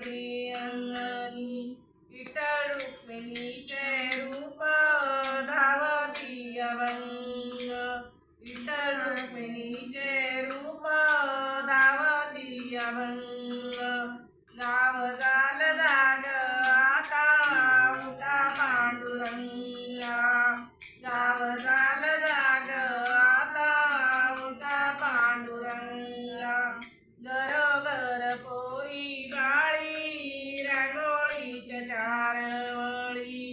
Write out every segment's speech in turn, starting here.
लागे अंगणी विठ्ठल रुक्मिणीचे रूप धावती अभंग विठ्ठल रुक्मिणीचे रूप धावती अभंग गाव झालं जाग आता उठा पांडुरंगा गाव झालं जाग आता उठा पांडुरंगा घरोघर पोरी बाळी रांगोळीच्या चार वळी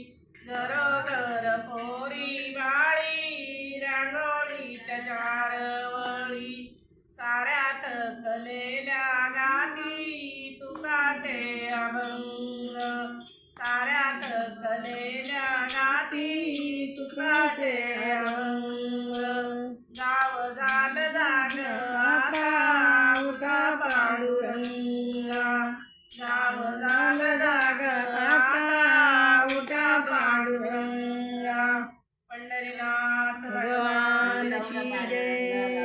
घरोघर पोरी बाळी रांगोळीच्या चार वळी साऱ्या थकलेल्या गाती तुकाचे अभंग साऱ्या थकलेल्या गाती तुकाचे अभंग गाव झालं जाग आता उठा पांडुरंगा गाव झालं जाग आता उठा पांडुरंगा पंढरीनाथ भगवान की जय।